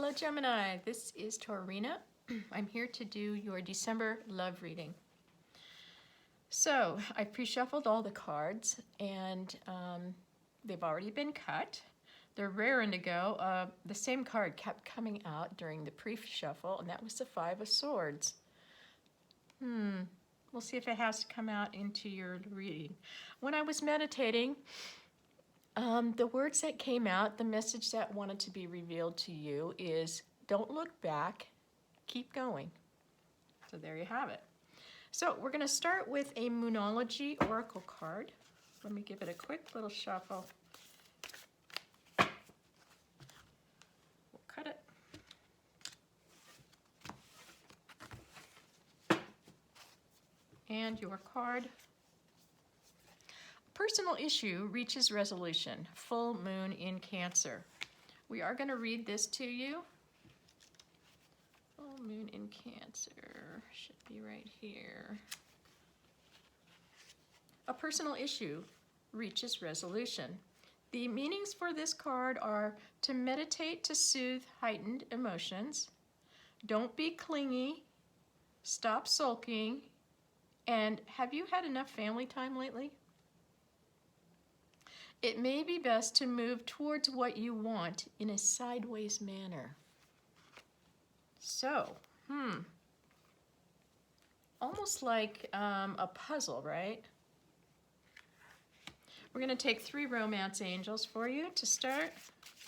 Hello Gemini, this is Taurina. I'm here to do your December love reading. So I pre-shuffled all the cards and they've already been cut. They're raring to go. The same card kept coming out during the pre-shuffle, and that was the Five of Swords. We'll see if it has to come out into your reading. When I was meditating, the words that came out, the message that wanted to be revealed to you is, don't look back, keep going. So there you have it. So we're going to start with a Moonology Oracle card. Let me give it a quick little shuffle. We'll cut it. And your card. Personal issue reaches resolution. Full moon in Cancer. We are going to read this to you. Full moon in Cancer should be right here. A personal issue reaches resolution. The meanings for this card are to meditate to soothe heightened emotions, don't be clingy, stop sulking, and have you had enough family time lately? It may be best to move towards what you want in a sideways manner. So, almost like a puzzle, right? We're going to take 3 romance angels for you to start.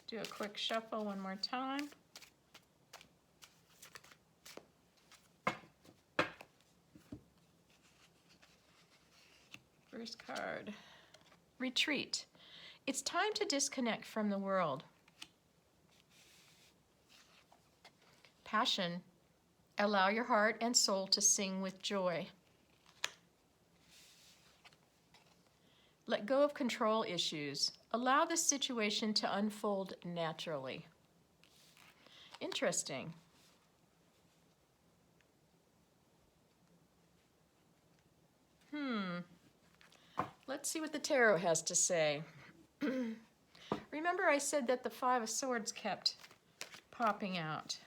Do a quick shuffle one more time. First card, retreat. It's time to disconnect from the world. Passion. Allow your heart and soul to sing with joy. Let go of control issues. Allow the situation to unfold naturally. Interesting. Let's see what the tarot has to say. Remember I said that the Five of Swords kept popping out.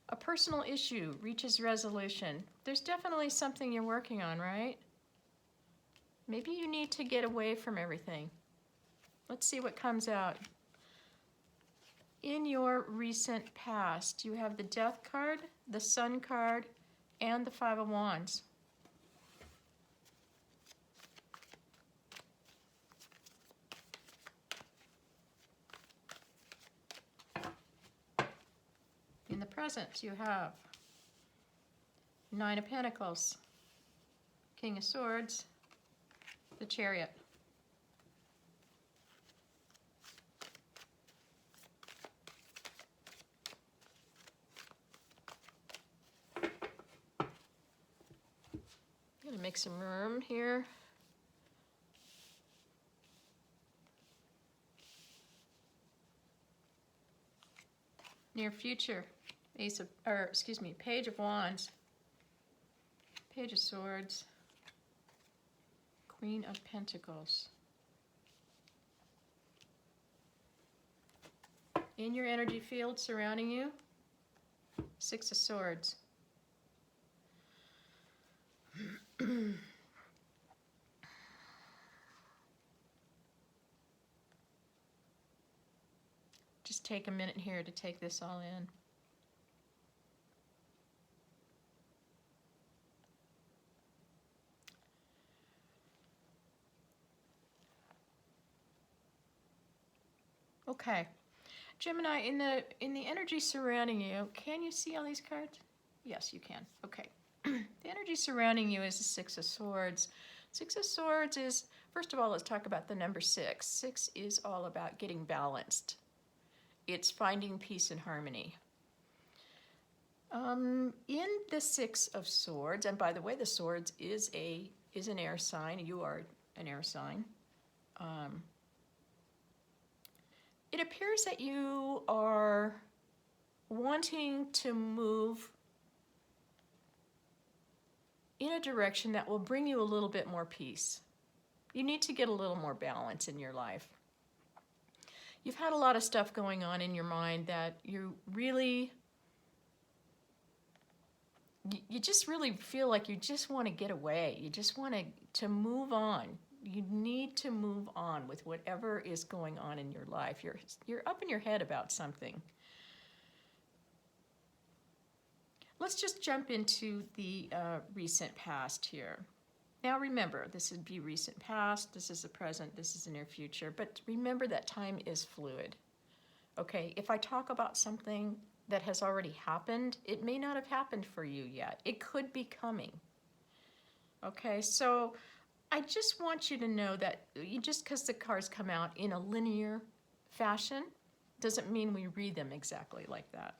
A personal issue reaches resolution. There's definitely something you're working on, right? Maybe you need to get away from everything. Let's see what comes out. In your recent past, you have the Death card, the Sun card, and the Five of Wands. In the present, you have Nine of Pentacles, King of Swords, the Chariot. I'm going to make some room here. Near future, Page of Wands, Page of Swords, Queen of Pentacles. In your energy field surrounding you, Six of Swords. Just take a minute here to take this all in. Okay, Gemini, in the energy surrounding you, can you see all these cards? Yes, you can. Okay. The energy surrounding you is the Six of Swords. Six of Swords is, first of all, let's talk about the number 6. 6 is all about getting balanced. It's finding peace and harmony. In the Six of Swords, and by the way, the Swords is an air sign. You are an air sign. It appears that you are wanting to move in a direction that will bring you a little bit more peace. You need to get a little more balance in your life. You've had a lot of stuff going on in your mind that you just really feel like you just want to get away. You just want to move on. You need to move on with whatever is going on in your life. You're up in your head about something. Let's just jump into the recent past here. Now remember, this would be recent past, this is the present, this is the near future, but remember that time is fluid. Okay, if I talk about something that has already happened, it may not have happened for you yet. It could be coming. Okay, so I just want you to know that just because the cards come out in a linear fashion doesn't mean we read them exactly like that.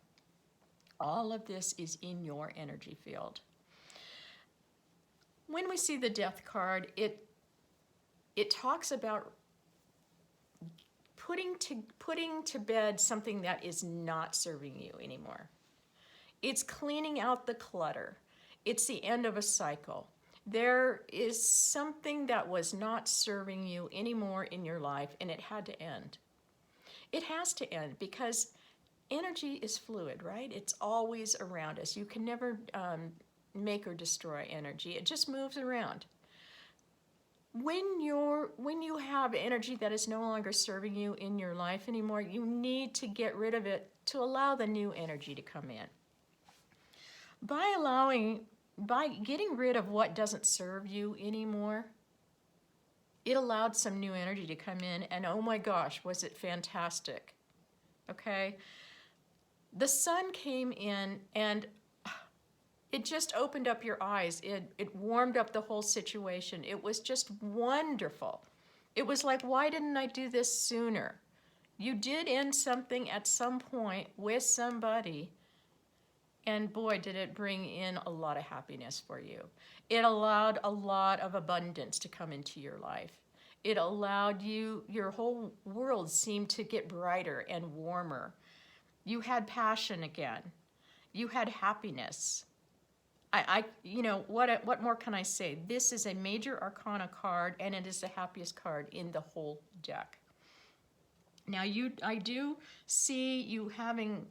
All of this is in your energy field. When we see the Death card, it talks about putting to bed something that is not serving you anymore. It's cleaning out the clutter. It's the end of a cycle. There is something that was not serving you anymore in your life, and it had to end. It has to end because energy is fluid, right? It's always around us. You can never make or destroy energy. It just moves around. When you have energy that is no longer serving you in your life anymore, you need to get rid of it to allow the new energy to come in. By getting rid of what doesn't serve you anymore, it allowed some new energy to come in, and oh my gosh, was it fantastic. Okay? The sun came in and it just opened up your eyes. It warmed up the whole situation. It was just wonderful. It was like, why didn't I do this sooner? You did end something at some point with somebody, and boy, did it bring in a lot of happiness for you. It allowed a lot of abundance to come into your life. It allowed your whole world seemed to get brighter and warmer. You had passion again. You had happiness. What more can I say? This is a major arcana card, and it is the happiest card in the whole deck. Now, I do see you having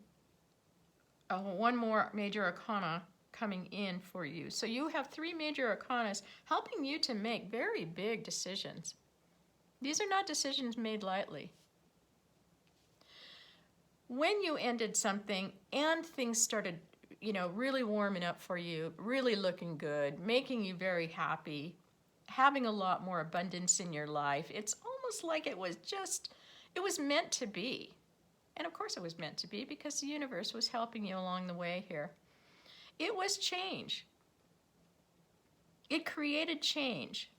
one more major arcana coming in for you. So you have 3 major arcanas helping you to make very big decisions. These are not decisions made lightly. When you ended something and things started really warming up for you, really looking good, making you very happy, having a lot more abundance in your life, it's almost like it was meant to be. And of course it was meant to be because the universe was helping you along the way here. It was change. It created change.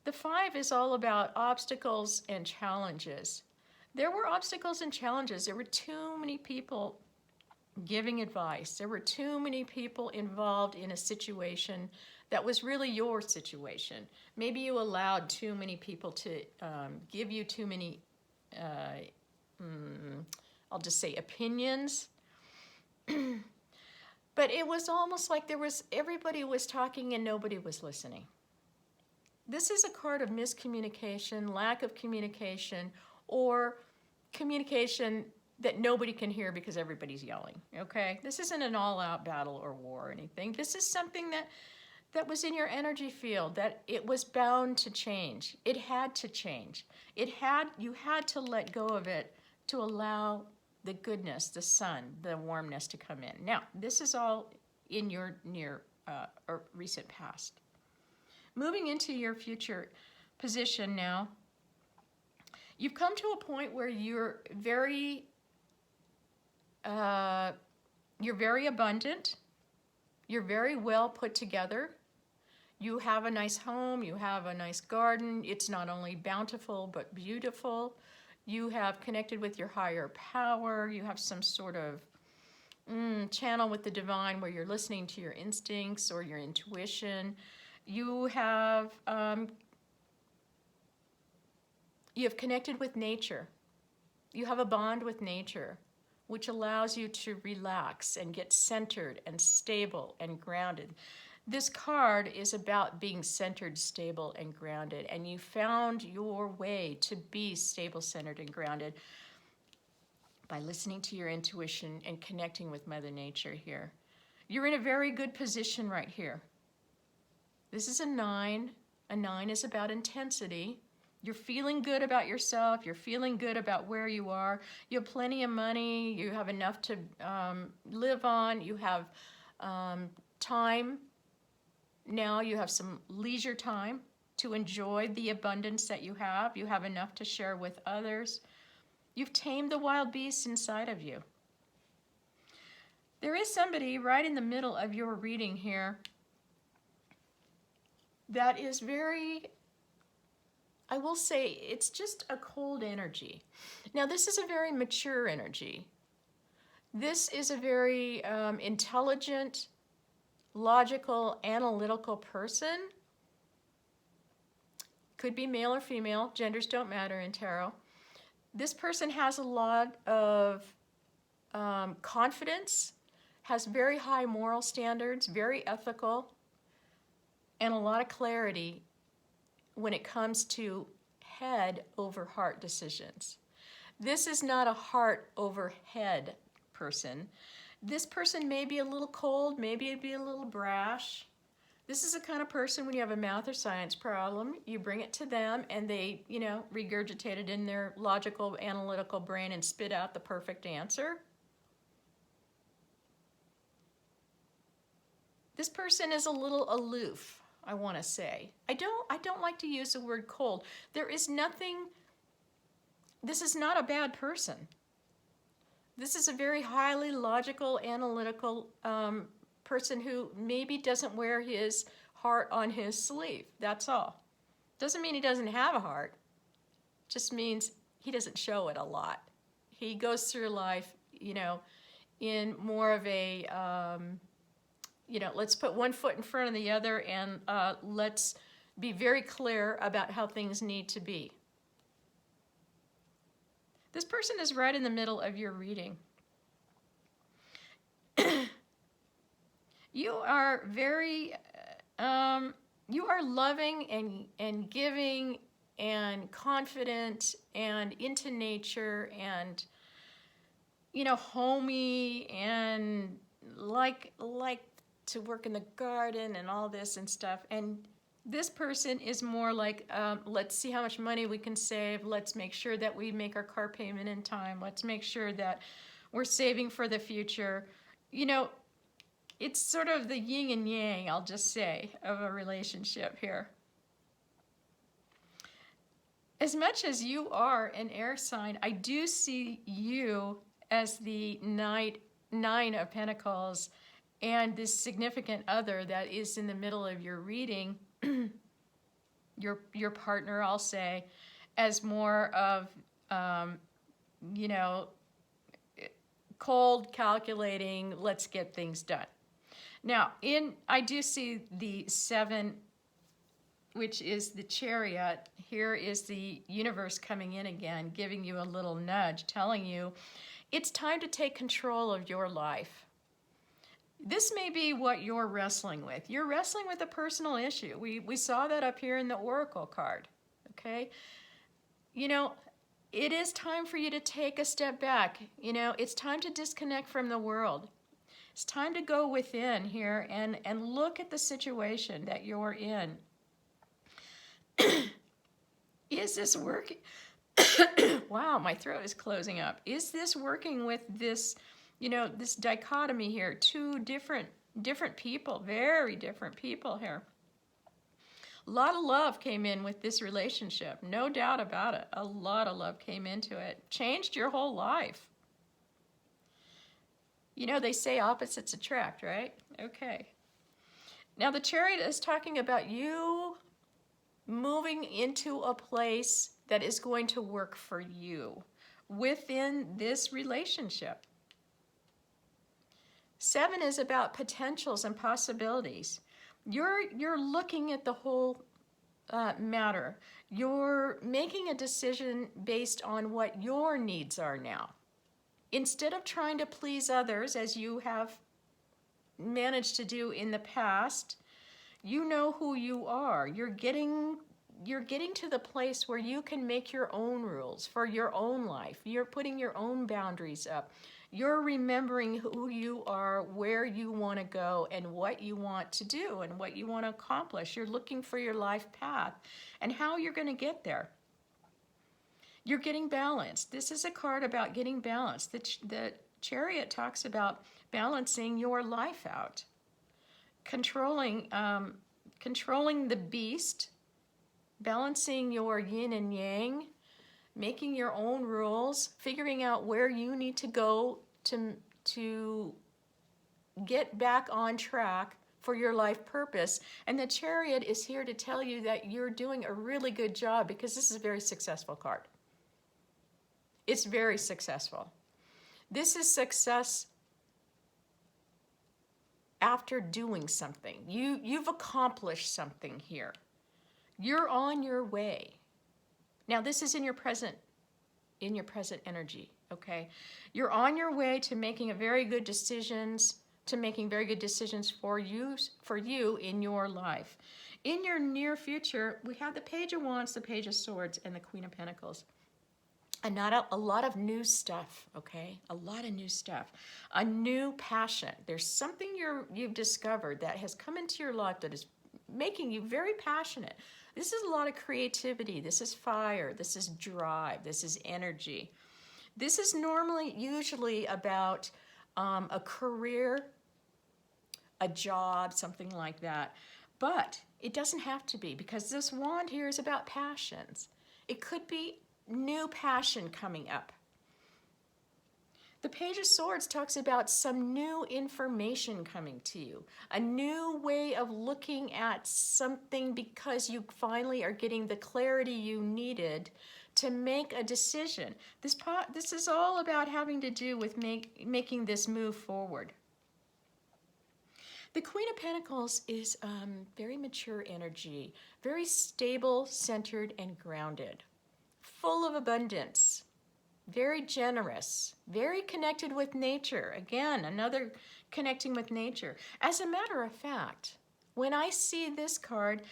The 5 is all about obstacles and challenges. There were obstacles and challenges. There were too many people giving advice. There were too many people involved in a situation that was really your situation. Maybe you allowed too many people to give you too many, I'll just say opinions. But it was almost like everybody was talking and nobody was listening. This is a card of miscommunication, lack of communication, or communication that nobody can hear because everybody's yelling, okay? This isn't an all-out battle or war or anything. This is something that was in your energy field, that it was bound to change. It had to change. You had to let go of it to allow the goodness, the sun, the warmness to come in. Now, this is all in your near or recent past. Moving into your future position now, you've come to a point where you're very abundant. You're very well put together. You have a nice home. You have a nice garden. It's not only bountiful, but beautiful. You have connected with your higher power. You have some sort of channel with the divine where you're listening to your instincts or your intuition. You have connected with nature. You have a bond with nature, which allows you to relax and get centered and stable and grounded. This card is about being centered, stable, and grounded, and you found your way to be stable, centered, and grounded by listening to your intuition and connecting with Mother Nature here. You're in a very good position right here. This is a 9. A 9 is about intensity. You're feeling good about yourself. You're feeling good about where you are. You have plenty of money. You have enough to live on. You have time. Now you have some leisure time to enjoy the abundance that you have. You have enough to share with others. You've tamed the wild beasts inside of you. There is somebody right in the middle of your reading here that is very, I will say, it's just a cold energy. Now, this is a very mature energy. This is a very intelligent, logical, analytical person. Could be male or female. Genders don't matter in tarot. This person has a lot of confidence, has very high moral standards, very ethical, and a lot of clarity when it comes to head over heart decisions. This is not a heart over head person. This person may be a little cold, maybe it'd be a little brash. This is the kind of person, when you have a math or science problem, you bring it to them and they, regurgitate it in their logical, analytical brain and spit out the perfect answer. This person is a little aloof, I want to say. I don't like to use the word cold. There is nothing, this is not a bad person. This is a very highly logical, analytical person who maybe doesn't wear his heart on his sleeve. That's all. Doesn't mean he doesn't have a heart. Just means he doesn't show it a lot. He goes through life, in more of a, let's put one foot in front of the other and let's be very clear about how things need to be. This person is right in the middle of your reading. You are very, you are loving and giving and confident and into nature and, homey and like to work in the garden and all this and stuff. And this person is more like, let's see how much money we can save. Let's make sure that we make our car payment in time. Let's make sure that we're saving for the future. It's sort of the yin and yang, I'll just say, of a relationship here. As much as you are an air sign, I do see you as the Nine of Pentacles and this significant other that is in the middle of your reading, your partner, I'll say, as more of, cold, calculating, let's get things done. Now, I do see the 7, which is the Chariot. Here is the universe coming in again, giving you a little nudge, telling you it's time to take control of your life. This may be what you're wrestling with. You're wrestling with a personal issue. We saw that up here in the Oracle card, okay? It is time for you to take a step back. It's time to disconnect from the world. It's time to go within here and look at the situation that you're in. Is this working? Wow, my throat is closing up. Is this working with this, this dichotomy here? Two different people, very different people here. A lot of love came in with this relationship, no doubt about it. A lot of love came into it. Changed your whole life. They say opposites attract, right? Okay. Now the Chariot is talking about you moving into a place that is going to work for you within this relationship. 7 is about potentials and possibilities. You're looking at the whole matter. You're making a decision based on what your needs are now. Instead of trying to please others, as you have managed to do in the past, You know who you are. You're getting to the place where you can make your own rules for your own life. You're putting your own boundaries up. You're remembering who you are, where you want to go, and what you want to do and what you want to accomplish. You're looking for your life path and how you're going to get there. You're getting balanced. This is a card about getting balanced. The Chariot talks about balancing your life out, controlling the beast, balancing your yin and yang, making your own rules, figuring out where you need to go to get back on track for your life purpose. And the Chariot is here to tell you that you're doing a really good job, because this is a very successful card. It's very successful. This is success after doing something. You've accomplished something here. You're on your way. Now, this is in your present energy, okay? You're on your way to making very good decisions, for you in your life. In your near future, we have the Page of Wands, the Page of Swords, and the Queen of Pentacles. And not a lot of new stuff, okay? A lot of new stuff. A new passion. There's something you've discovered that has come into your life that is making you very passionate. This is a lot of creativity. This is fire. This is drive. This is energy. This is usually about a career, a job, something like that. But it doesn't have to be, because this wand here is about passions. It could be new passion coming up. The Page of Swords talks about some new information coming to you, a new way of looking at something, because you finally are getting the clarity you needed to make a decision. This is all about having to do with making this move forward. The Queen of Pentacles is very mature energy, very stable, centered, and grounded, full of abundance, very generous, very connected with nature. Again, another connecting with nature. As a matter of fact, when I see this card,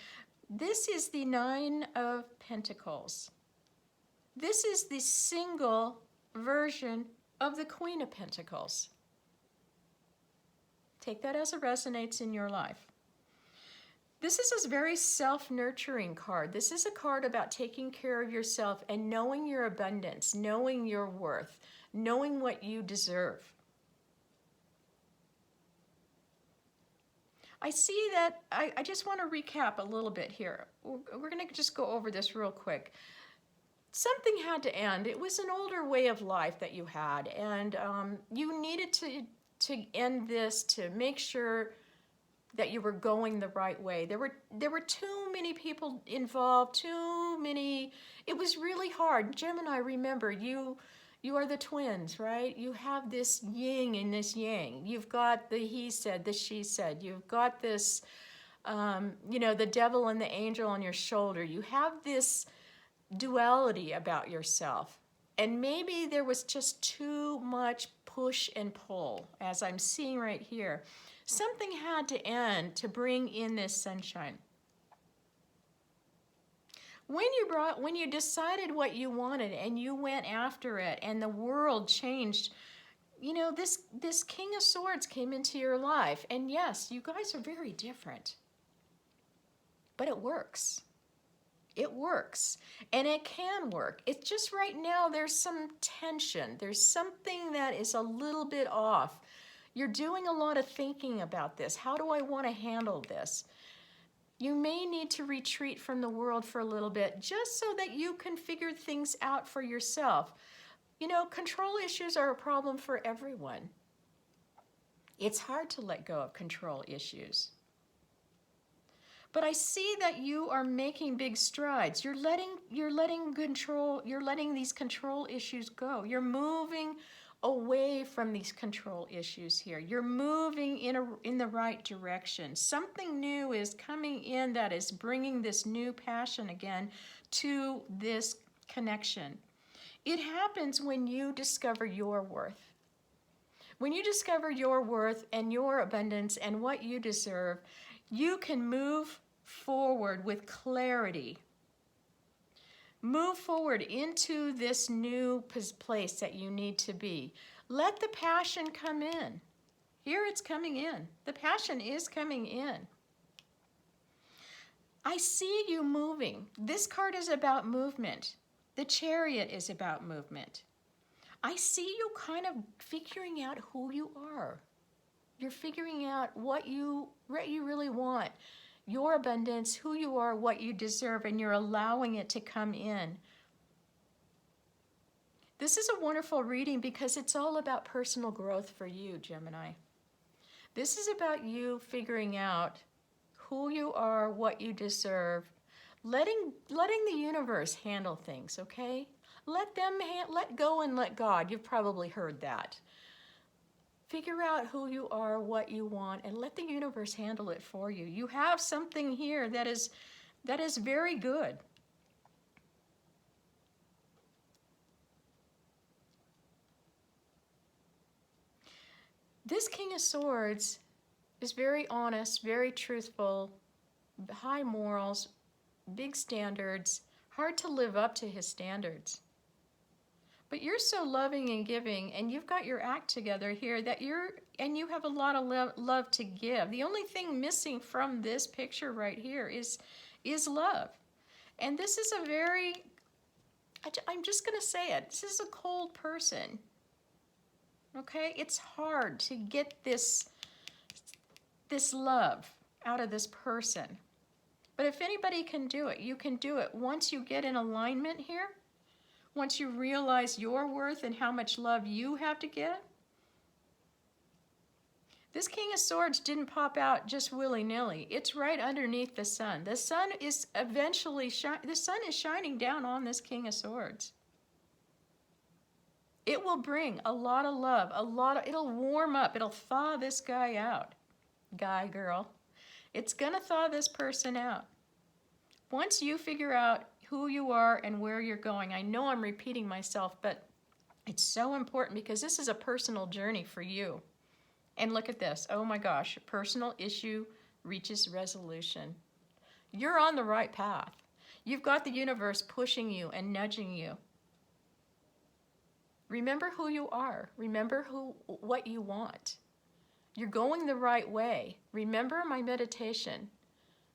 this is the Nine of Pentacles. This is the single version of the Queen of Pentacles. Take that as it resonates in your life. This is a very self-nurturing card. This is a card about taking care of yourself and knowing your abundance, knowing your worth, knowing what you deserve. I see that, I just want to recap a little bit here. We're going to just go over this real quick. Something had to end. It was an older way of life that you had, and you needed to end this to make sure that you were going the right way. There were too many people involved, it was really hard. Gemini, remember, you are the twins, right? You have this yin and this yang. You've got the he said, the she said. You've got this, the devil and the angel on your shoulder. You have this duality about yourself. And maybe there was just too much push and pull, as I'm seeing right here. Something had to end to bring in this sunshine. When you decided what you wanted and you went after it and the world changed, this King of Swords came into your life. And yes, you guys are very different. But it works. It works. And it can work. It's just right now there's some tension. There's something that is a little bit off. You're doing a lot of thinking about this. How do I want to handle this? You may need to retreat from the world for a little bit just so that you can figure things out for yourself. Control issues are a problem for everyone. It's hard to let go of control issues. But I see that you are making big strides. You're letting these control issues go. You're moving away from these control issues here. You're moving in the right direction. Something new is coming in that is bringing this new passion again to this connection. It happens when you discover your worth. When you discover your worth and your abundance and what you deserve, You can move forward with clarity. Move forward into this new place that you need to be. Let the passion come in. Here it's coming in. The passion is coming in. I see you moving. This card is about movement. The Chariot is about movement. I see you kind of figuring out who you are. You're figuring out what you really want, your abundance, who you are, what you deserve, and you're allowing it to come in. This is a wonderful reading because it's all about personal growth for you, Gemini. This is about you figuring out who you are, what you deserve, letting the universe handle things, okay? Let go and let God. You've probably heard that. Figure out who you are, what you want, and let the universe handle it for you. You have something here that is very good. This King of Swords is very honest, very truthful, high morals, big standards, hard to live up to his standards. But you're so loving and giving, and you've got your act together here that you have a lot of love to give. The only thing missing from this picture right here is love. And this is a very, I'm just going to say it, this is a cold person. Okay? It's hard to get this love out of this person. But if anybody can do it, you can do it. Once you get in alignment here, once you realize your worth and how much love you have to give. This King of Swords didn't pop out just willy-nilly. It's right underneath the sun. The sun is shining down on this King of Swords. It will bring a lot of love, it'll warm up, it'll thaw this guy out. Guy, girl. It's gonna thaw this person out. Once you figure out who you are and where you're going, I know I'm repeating myself, but it's so important because this is a personal journey for you. And look at this. Oh my gosh, personal issue reaches resolution. You're on the right path. You've got the universe pushing you and nudging you. Remember who you are. Remember what you want. You're going the right way. Remember my meditation.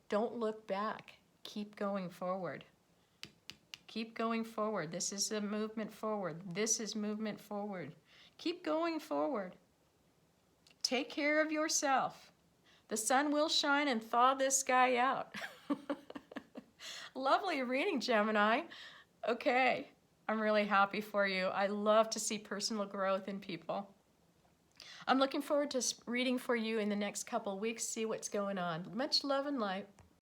Don't look back. Keep going forward. Keep going forward. This is a movement forward. This is movement forward. Keep going forward. Take care of yourself. The sun will shine and thaw this guy out. Lovely reading, Gemini. Okay, I'm really happy for you. I love to see personal growth in people. I'm looking forward to reading for you in the next couple weeks, see what's going on. Much love and light.